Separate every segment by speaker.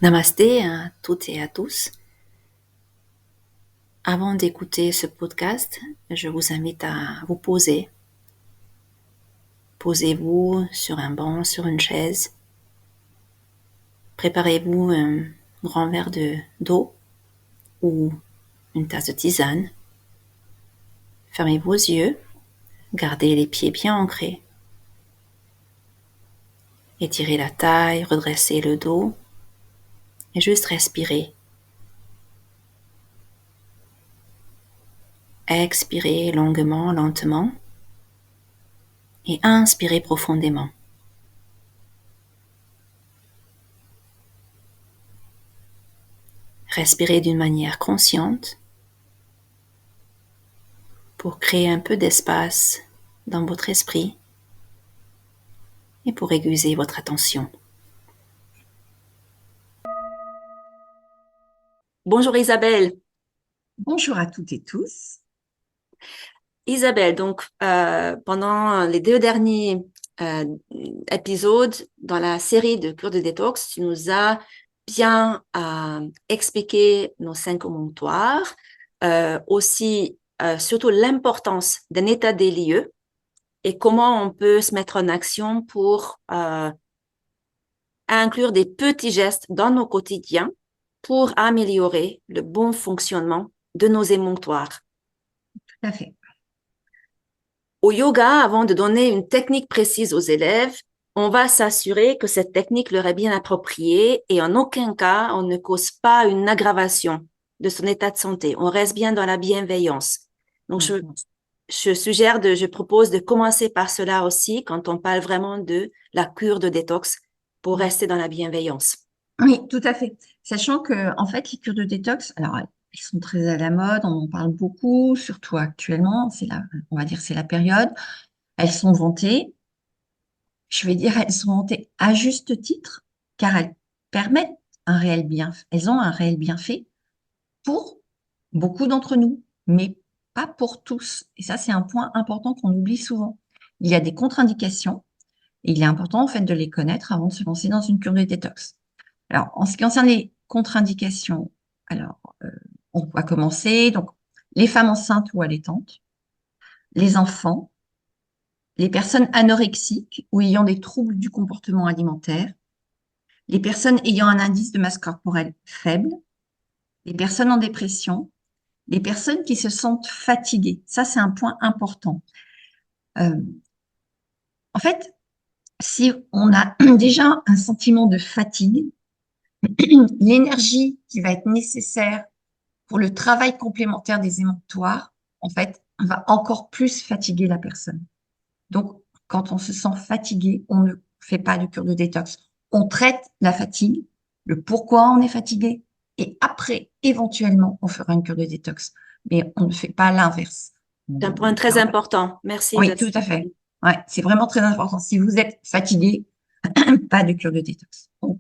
Speaker 1: Namasté à toutes et à tous. Avant d'écouter ce podcast, je vous invite à vous poser. Posez-vous sur un banc, sur une chaise. Préparez-vous un grand verre d'eau ou une tasse de tisane. Fermez vos yeux. Gardez les pieds bien ancrés. Étirez la taille, redressez le dos et juste respirez. Expirez longuement, lentement et inspirez profondément. Respirez d'une manière consciente pour créer un peu d'espace dans votre esprit et pour aiguiser votre attention. Bonjour Isabelle.
Speaker 2: Bonjour à toutes et tous.
Speaker 1: Isabelle, donc pendant les 2 derniers épisodes dans la série de cure de détox, tu nous as bien expliqué nos 5 monctoires, aussi surtout l'importance d'un état des lieux et comment on peut se mettre en action pour inclure des petits gestes dans nos quotidiens pour améliorer le bon fonctionnement de nos émonctoires.
Speaker 2: Tout à fait.
Speaker 1: Au yoga, avant de donner une technique précise aux élèves, on va s'assurer que cette technique leur est bien appropriée et en aucun cas, on ne cause pas une aggravation de son état de santé. On reste bien dans la bienveillance. Donc, je propose de commencer par cela aussi quand on parle vraiment de la cure de détox pour rester dans la bienveillance.
Speaker 2: Oui, tout à fait. Sachant que, en fait, les cures de détox, alors, elles sont très à la mode, on en parle beaucoup, surtout actuellement, on va dire, c'est la période. Elles sont vantées. Je vais dire, elles sont vantées à juste titre, car elles permettent elles ont un réel bienfait pour beaucoup d'entre nous, mais pas pour tous. Et ça, c'est un point important qu'on oublie souvent. Il y a des contre-indications et il est important, en fait, de les connaître avant de se lancer dans une cure de détox. Alors, en ce qui concerne les contre-indications, alors, on va commencer. Donc, les femmes enceintes ou allaitantes, les enfants, les personnes anorexiques ou ayant des troubles du comportement alimentaire, les personnes ayant un indice de masse corporelle faible, les personnes en dépression, les personnes qui se sentent fatiguées. Ça, c'est un point important. Euh, en fait, si on a déjà un sentiment de fatigue, l'énergie qui va être nécessaire pour le travail complémentaire des émonctoires, en fait, va encore plus fatiguer la personne. Donc, quand on se sent fatigué, on ne fait pas de cure de détox. On traite la fatigue, le pourquoi on est fatigué, et après, éventuellement, on fera une cure de détox. Mais on ne fait pas l'inverse.
Speaker 1: C'est un point très important. Merci
Speaker 2: Oui,
Speaker 1: de
Speaker 2: tout à fait. Ouais, c'est vraiment très important. Si vous êtes fatigué, pas de cure de détox. On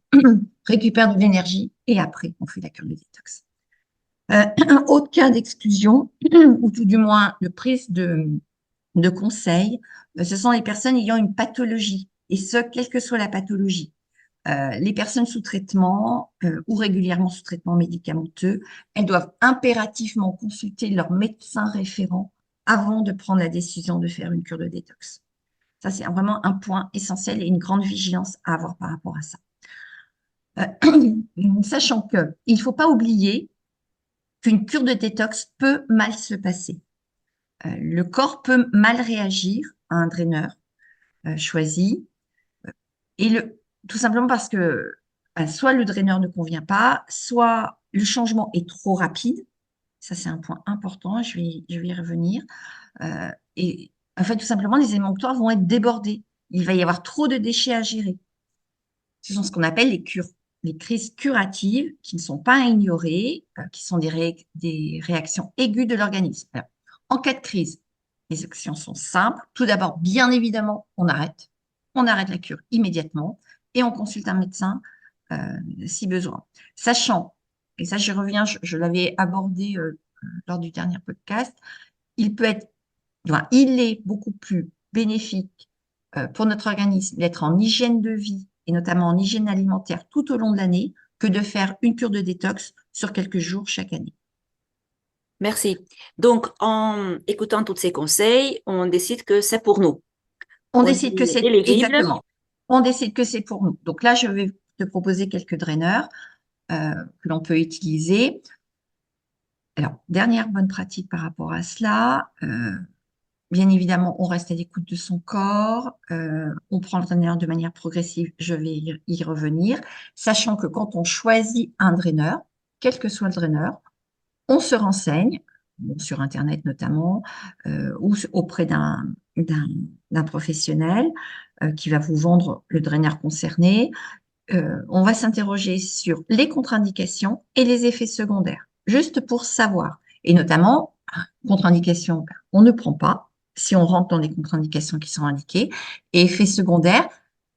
Speaker 2: récupère de l'énergie et après, on fait la cure de détox. Un autre cas d'exclusion, ou tout du moins de prise de conseil, ce sont les personnes ayant une pathologie, et ce, quelle que soit la pathologie. Les personnes sous traitement ou régulièrement sous traitement médicamenteux, elles doivent impérativement consulter leur médecin référent avant de prendre la décision de faire une cure de détox. Ça, c'est vraiment un point essentiel et une grande vigilance à avoir par rapport à ça. Sachant qu'il ne faut pas oublier qu'une cure de détox peut mal se passer. Le corps peut mal réagir à un draineur choisi, et tout simplement parce que soit le draineur ne convient pas, soit le changement est trop rapide. Ça, c'est un point important, je vais y revenir. Et en fait, tout simplement, les émonctoires vont être débordés. Il va y avoir trop de déchets à gérer. Ce sont ce qu'on appelle les crises curatives qui ne sont pas à ignorer, qui sont des réactions aiguës de l'organisme. Alors, en cas de crise, les actions sont simples. Tout d'abord, bien évidemment, on arrête. On arrête la cure immédiatement et on consulte un médecin si besoin. Sachant, et ça j'y reviens, je l'avais abordé lors du dernier podcast, il peut être, il est beaucoup plus bénéfique pour notre organisme d'être en hygiène de vie et notamment en hygiène alimentaire tout au long de l'année que de faire une cure de détox sur quelques jours chaque année.
Speaker 1: Merci. Donc, en écoutant tous ces conseils, on décide que c'est pour nous.
Speaker 2: On
Speaker 1: On
Speaker 2: décide que
Speaker 1: est
Speaker 2: c'est
Speaker 1: éligible.
Speaker 2: exactement. On décide que c'est pour nous. Donc là, je vais te proposer quelques draineurs que l'on peut utiliser. Alors, dernière bonne pratique par rapport à cela, bien évidemment, on reste à l'écoute de son corps, on prend le draineur de manière progressive, je vais y revenir, sachant que quand on choisit un draineur, quel que soit le draineur, on se renseigne, bon, sur Internet notamment, ou auprès d'un professionnel qui va vous vendre le draineur concerné. On va s'interroger sur les contre-indications et les effets secondaires, juste pour savoir. Et notamment, contre-indications, on ne prend pas si on rentre dans les contre-indications qui sont indiquées. Et effets secondaires,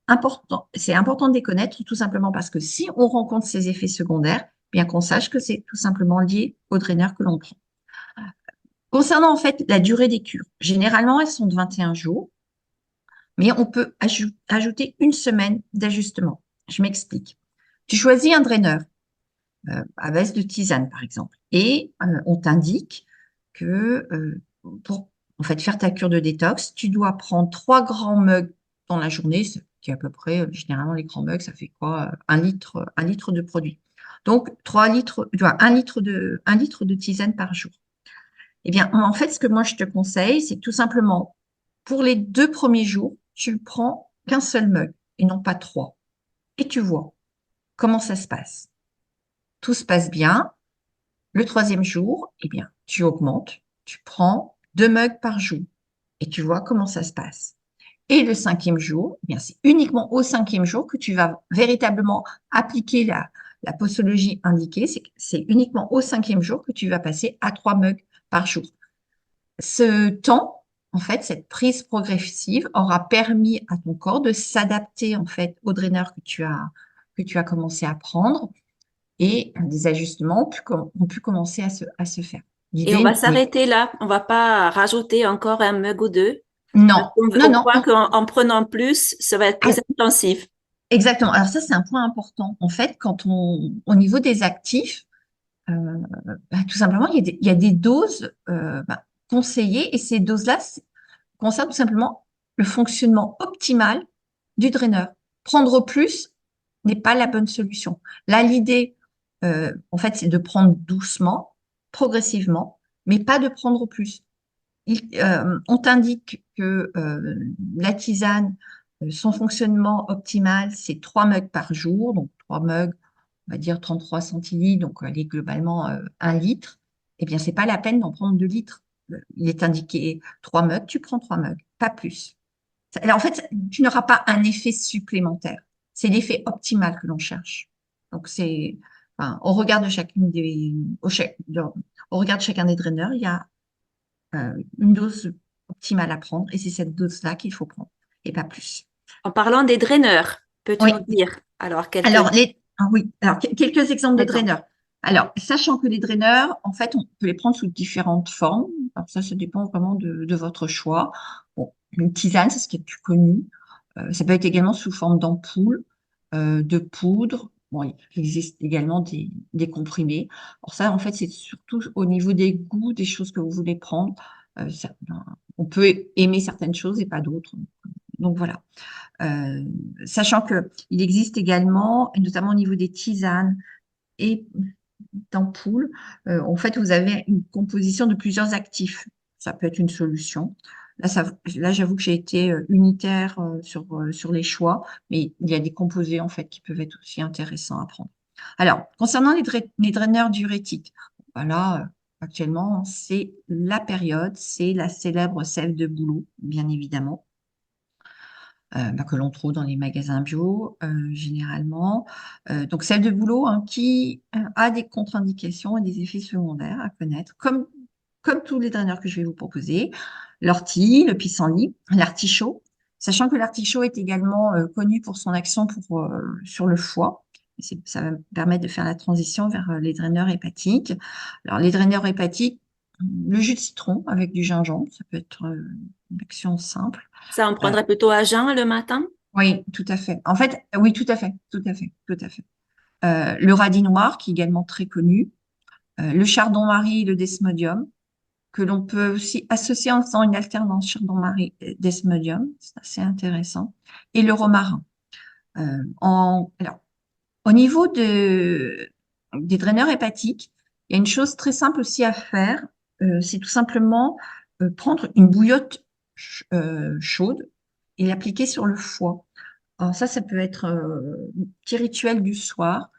Speaker 2: important, c'est important de les connaître tout simplement parce que si on rencontre ces effets secondaires, bien qu'on sache que c'est tout simplement lié au draineur que l'on prend. Concernant en fait la durée des cures, généralement elles sont de 21 jours, mais on peut ajouter une semaine d'ajustement. Je m'explique. Tu choisis un draineur à base de tisane, par exemple, et on t'indique que pour en fait faire ta cure de détox, tu dois prendre 3 grands mugs dans la journée, qui est à peu près, généralement les grands mugs, ça fait quoi? 1 litre de produit. Donc 3 litres, tu vois, 1 litre de tisane par jour. Eh bien, en fait, ce que moi je te conseille, c'est tout simplement pour les 2 premiers jours, tu prends qu'un seul mug et non pas 3. Et tu vois comment ça se passe. Tout se passe bien. Le 3e jour, eh bien, tu augmentes, tu prends 2 mugs par jour et tu vois comment ça se passe. Et le 5e jour, eh bien, c'est uniquement au 5e jour que tu vas véritablement appliquer la posologie indiquée. C'est uniquement au 5e jour que tu vas passer à 3 mugs par jour. Ce temps, en fait, cette prise progressive aura permis à ton corps de s'adapter en fait au draineur que tu as commencé à prendre et des ajustements ont pu commencer à se faire.
Speaker 1: Et on va
Speaker 2: L'idée n'est
Speaker 1: s'arrêter là. On va pas rajouter encore un mug ou deux.
Speaker 2: non,
Speaker 1: Parce qu'on
Speaker 2: non,
Speaker 1: on
Speaker 2: non,
Speaker 1: croit qu'en prenant plus, ça va être plus
Speaker 2: ah,
Speaker 1: intensif.
Speaker 2: exactement. Alors ça, c'est un point important. En fait, au niveau des actifs, euh, tout simplement, il y a des doses conseillées et ces doses-là concernent tout simplement le fonctionnement optimal du draineur. Prendre plus n'est pas la bonne solution. Là, l'idée, en fait, c'est de prendre doucement, progressivement, mais pas de prendre plus. On t'indique que la tisane, son fonctionnement optimal, c'est 3 mugs par jour, donc 3 mugs, on va dire 33 centilitres, donc elle est globalement 1 litre. Eh bien, c'est pas la peine d'en prendre 2 litres. Il est indiqué 3 mugs, tu prends 3 mugs, pas plus. En fait, tu n'auras pas un effet supplémentaire. C'est l'effet optimal que l'on cherche. Donc, enfin, au regard de chacun des draineurs, il y a une dose optimale à prendre et c'est cette dose-là qu'il faut prendre et pas plus.
Speaker 1: En parlant des draineurs, peux-tu
Speaker 2: Oui,
Speaker 1: nous dire alors quelques
Speaker 2: alors, oui, alors quelques exemples de
Speaker 1: exemples?
Speaker 2: draineurs. Alors, sachant que les draineurs, en fait, on peut les prendre sous différentes formes. Alors, ça dépend vraiment de votre choix. Bon, une tisane, c'est ce qui est le plus connu. Ça peut être également sous forme d'ampoule, de poudre. Bon, il existe également des comprimés. Alors ça, en fait, c'est surtout au niveau des goûts, des choses que vous voulez prendre. On peut aimer certaines choses et pas d'autres. Donc voilà. Euh, Sachant qu'il existe également, et notamment au niveau des tisanes et d'ampoules, en fait, vous avez une composition de plusieurs actifs. Ça peut être une solution. Là, j'avoue que j'ai été unitaire sur les choix, mais il y a des composés en fait qui peuvent être aussi intéressants à prendre. Alors, concernant les draineurs diurétiques, voilà, actuellement, c'est la période, c'est la célèbre sève de bouleau, bien évidemment que l'on trouve dans les magasins bio généralement. Donc celle de bouleau hein, qui a des contre-indications et des effets secondaires à connaître, comme tous les draineurs que je vais vous proposer. L'ortie, le pissenlit, l'artichaut, sachant que l'artichaut est également connu pour son action sur le foie. Ça va me permettre de faire la transition vers les draineurs hépatiques. Alors les draineurs hépatiques, le jus de citron avec du gingembre, ça peut être une action simple.
Speaker 1: Ça, on
Speaker 2: Euh,
Speaker 1: prendrait plutôt à jeun le matin?
Speaker 2: oui, tout à fait. En fait, oui, tout à fait, tout à fait, tout à fait. le radis noir, qui est également très connu, le chardon-marie et le desmodium, que l'on peut aussi associer en faisant une alternance chardon-marie-desmodium, c'est assez intéressant, et le romarin. Alors, au niveau des draineurs hépatiques, il y a une chose très simple aussi à faire, c'est tout simplement prendre une bouillotte chaude et l'appliquer sur le foie. Alors ça peut être un petit rituel du soir,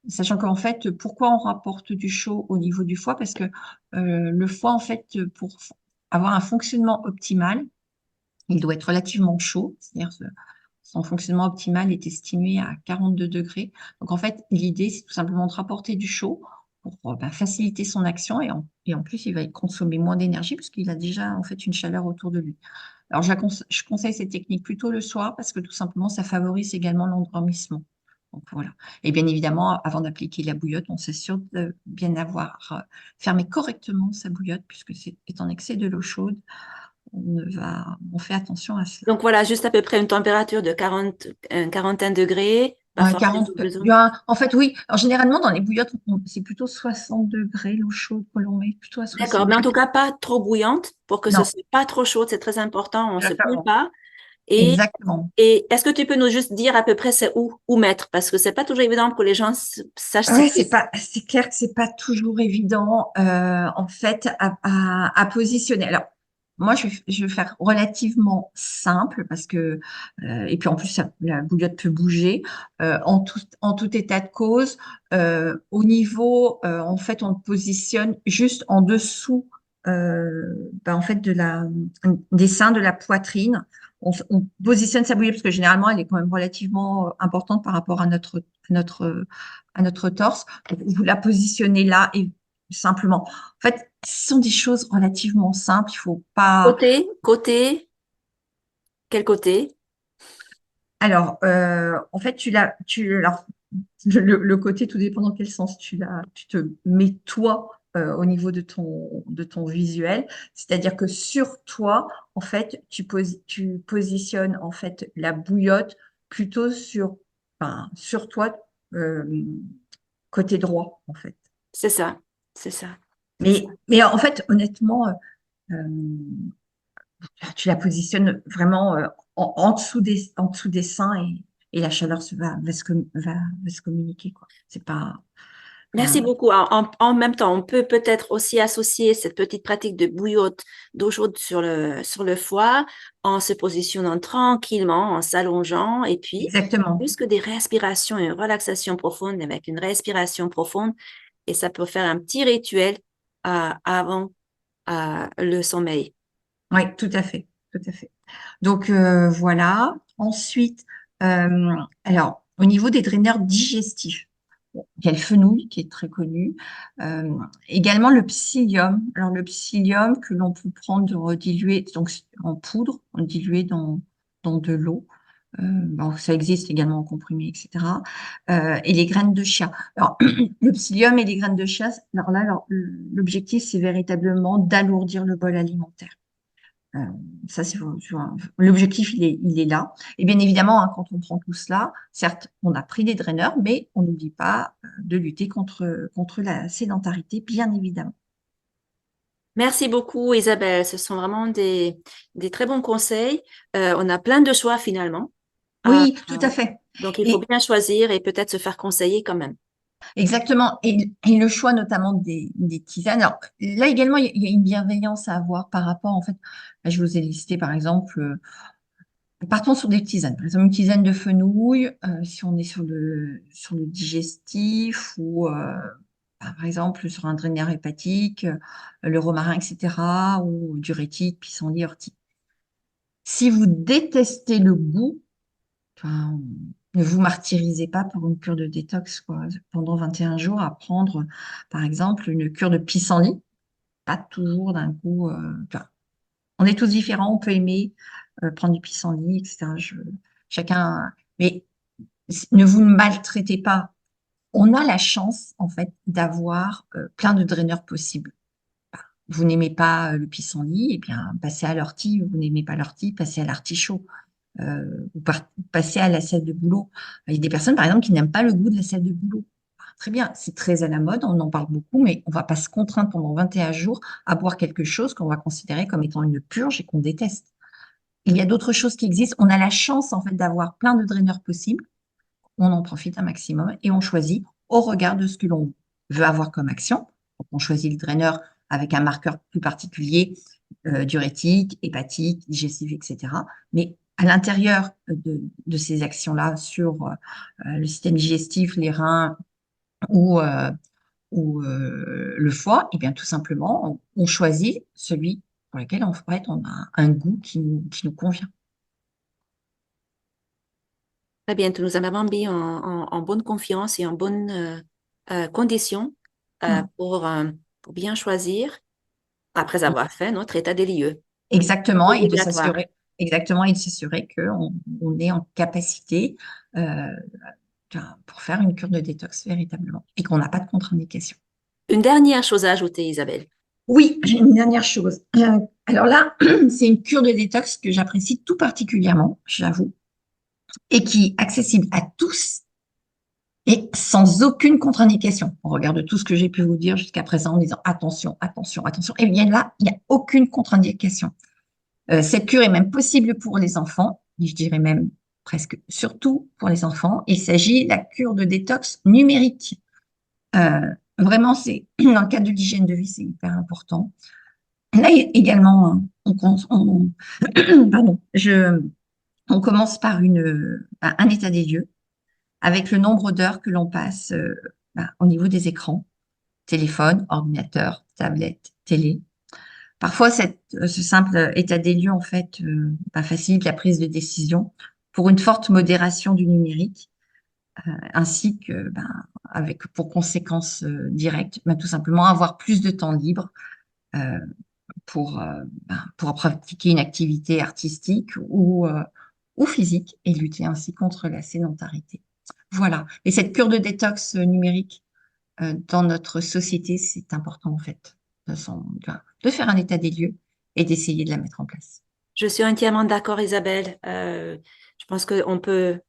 Speaker 2: sachant qu'en fait, pourquoi on rapporte du chaud au niveau du foie? Parce que le foie, en fait, pour avoir un fonctionnement optimal, il doit être relativement chaud, c'est-à-dire son fonctionnement optimal est estimé à 42 degrés. Donc en fait, l'idée, c'est tout simplement de rapporter du chaud pour faciliter son action et en plus, il va consommer moins d'énergie puisqu'il a déjà en fait une chaleur autour de lui. Alors je conseille cette technique plutôt le soir parce que tout simplement, ça favorise également l'endormissement. Donc voilà. Et bien évidemment, avant d'appliquer la bouillotte, on s'assure de bien avoir fermé correctement sa bouillotte puisque c'est en excès de l'eau chaude. On fait attention à cela.
Speaker 1: Donc voilà, juste à peu près une température de 40, une quarantaine de degrés, pas
Speaker 2: Ouais,
Speaker 1: forcément
Speaker 2: 40,
Speaker 1: besoin.
Speaker 2: en fait, oui. Alors, généralement, dans les bouillottes, c'est plutôt 60 degrés l'eau chaude que l'on met, plutôt à
Speaker 1: D'accord,
Speaker 2: 60
Speaker 1: mais en tout
Speaker 2: degrés.
Speaker 1: cas, pas trop bouillante pour que ce
Speaker 2: Non,
Speaker 1: soit pas trop chaud, c'est très important, on se brûle
Speaker 2: exactement.
Speaker 1: pas. Et,
Speaker 2: Exactement.
Speaker 1: et est-ce que tu peux nous juste dire à peu près c'est où mettre? Parce que c'est pas toujours évident pour que les gens sachent
Speaker 2: Ouais,
Speaker 1: situer.
Speaker 2: c'est clair que c'est pas toujours évident, en fait, à positionner. Alors, moi, je vais faire relativement simple parce que, et puis en plus, la bouillotte peut bouger, en tout état de cause. Au niveau, en fait, on le positionne juste en dessous, en fait, des seins, de la poitrine. On positionne sa bouillotte parce que généralement, elle est quand même relativement importante par rapport notre, à notre torse. Donc, vous la positionnez là et simplement. En fait, ce sont des choses relativement simples. Il faut pas.
Speaker 1: Côté, quel côté?
Speaker 2: Alors, en fait, alors, le côté, tout dépend dans quel sens tu te mets toi au niveau de ton visuel. C'est-à-dire que sur toi, en fait, tu positionnes en fait la bouillotte plutôt sur toi, euh, côté droit, en fait.
Speaker 1: C'est ça, c'est ça, c'est ça.
Speaker 2: Mais en fait, honnêtement, euh, tu la positionnes vraiment en dessous des seins et la chaleur va se communiquer, quoi. C'est pas. euh,
Speaker 1: Merci beaucoup. En même temps, on peut peut-être aussi associer cette petite pratique de bouillotte d'eau chaude sur le foie en se positionnant tranquillement, en s'allongeant et puis
Speaker 2: exactement.
Speaker 1: plus que des respirations et une relaxation profonde avec une respiration profonde et ça peut faire un petit rituel avant le sommeil.
Speaker 2: Oui, tout à fait. Tout à fait. Donc, voilà. Ensuite, alors, au niveau des draineurs digestifs, bon, il y a le fenouil qui est très connu. Euh, Également le psyllium. Alors, le psyllium que l'on peut prendre dilué donc, en poudre, dilué dans de l'eau. Bon, ça existe également en comprimé, etc. Et les graines de chia. Alors, le psyllium et les graines de chia, l'objectif, c'est véritablement d'alourdir le bol alimentaire. Euh, Ça, l'objectif, il est là. Et bien évidemment, hein, quand on prend tout cela, certes, on a pris des draineurs, mais on n'oublie pas de lutter contre la sédentarité, bien évidemment.
Speaker 1: Merci beaucoup, Isabelle. Ce sont vraiment des très bons conseils. On a plein de choix finalement. Euh,
Speaker 2: Oui, tout à fait.
Speaker 1: donc, il faut
Speaker 2: Et
Speaker 1: bien choisir et peut-être se faire conseiller quand même.
Speaker 2: exactement. Et le choix notamment des tisanes. Alors là également, il y a une bienveillance à avoir par rapport, en fait, là, je vous ai listé par exemple, partons sur des tisanes. Par exemple, une tisane de fenouil, si on est sur le digestif ou par exemple sur un draineur hépatique, le romarin, etc., ou diurétique, pissenlit, ortie. Si vous détestez le goût, enfin, ne vous martyrisez pas pour une cure de détox, quoi. Pendant 21 jours à prendre, par exemple, une cure de pissenlit, pas toujours d'un coup. Enfin, on est tous différents, on peut aimer prendre du pissenlit, etc. Chacun, mais ne vous maltraitez pas. On a la chance, en fait, d'avoir plein de draineurs possibles. Vous n'aimez pas le pissenlit, eh bien, passez à l'ortie. Vous n'aimez pas l'ortie, passez à l'artichaut. passer à la selle de boulot. Il y a des personnes, par exemple, qui n'aiment pas le goût de la selle de boulot. Très bien, c'est très à la mode, on en parle beaucoup, mais on ne va pas se contraindre pendant 21 jours à boire quelque chose qu'on va considérer comme étant une purge et qu'on déteste. Il y a d'autres choses qui existent. On a la chance, en fait, d'avoir plein de draineurs possibles. On en profite un maximum et on choisit au regard de ce que l'on veut avoir comme action. Donc, on choisit le draineur avec un marqueur plus particulier, diurétique, hépatique, digestif, etc. Mais à l'intérieur de ces actions-là sur le système digestif, les reins ou, le foie, et bien tout simplement, on choisit celui pour lequel en fait, on a un goût qui nous convient.
Speaker 1: Très bien, tu nous as vraiment mis en bonne confiance et en bonne condition
Speaker 2: Hmm.
Speaker 1: pour bien choisir après avoir fait notre état des lieux
Speaker 2: Exactement, et de
Speaker 1: obligatoire.
Speaker 2: s'assurer, exactement, et de s'assurer qu'on est en capacité euh, pour faire une cure de détox véritablement et qu'on n'a pas de contre-indication.
Speaker 1: Une dernière chose à ajouter, Isabelle.
Speaker 2: Oui, j'ai une dernière chose. Alors là, c'est une cure de détox que j'apprécie tout particulièrement, j'avoue, et qui est accessible à tous et sans aucune contre-indication. On regarde tout ce que j'ai pu vous dire jusqu'à présent en disant attention, attention, attention. Et bien là, il n'y a aucune contre-indication. Cette cure est même possible pour les enfants, et je dirais même presque surtout pour les enfants. Il s'agit de la cure de détox numérique. Vraiment, c'est dans le cadre de l'hygiène de vie, c'est hyper important. Là également, pardon, on commence par un état des lieux avec le nombre d'heures que l'on passe au niveau des écrans, téléphone, ordinateur, tablette, télé. Parfois, ce simple état des lieux, en fait, facilite la prise de décision pour une forte modération du numérique, ainsi que, avec pour conséquence directe, tout simplement avoir plus de temps libre euh, pour pratiquer une activité artistique ou physique et lutter ainsi contre la sédentarité. Voilà. Et cette cure de détox numérique dans notre société, c'est important, en fait, de faire un état des lieux et d'essayer de la mettre en place.
Speaker 1: Je suis entièrement d'accord, Isabelle. Je pense qu'on peut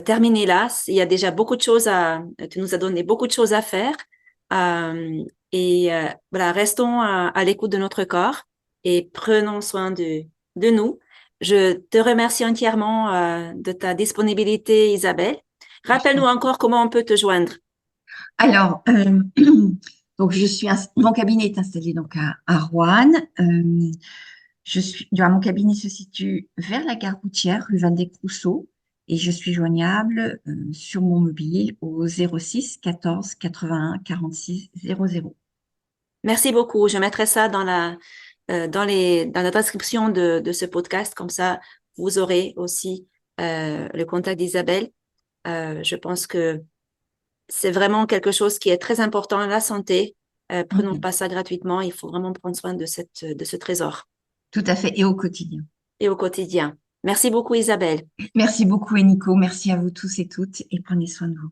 Speaker 1: terminer là. Il y a déjà beaucoup de choses tu nous as donné beaucoup de choses à faire. Voilà, restons à l'écoute de notre corps et prenons soin de nous. Je te remercie entièrement de ta disponibilité, Isabelle.
Speaker 2: Je
Speaker 1: Rappelle-nous
Speaker 2: t'en prie.
Speaker 1: encore comment on peut te joindre.
Speaker 2: Alors, donc mon cabinet est installé donc à Roanne. Mon cabinet se situe vers la gare routière, rue Van Dyck Rousseau, et je suis joignable sur mon mobile au 06 14 81 46 00.
Speaker 1: Merci beaucoup. Je mettrai ça dans la description de ce podcast. Comme ça, vous aurez aussi le contact d'Isabelle. Je pense que c'est vraiment quelque chose qui est très important, la santé. Prenons
Speaker 2: Mhm.
Speaker 1: pas ça gratuitement. Il faut vraiment prendre soin de ce trésor
Speaker 2: Tout à fait, et au quotidien.
Speaker 1: et au quotidien. Merci beaucoup, Isabelle.
Speaker 2: Merci beaucoup, Eniko. Merci à vous tous et toutes, et prenez soin de vous.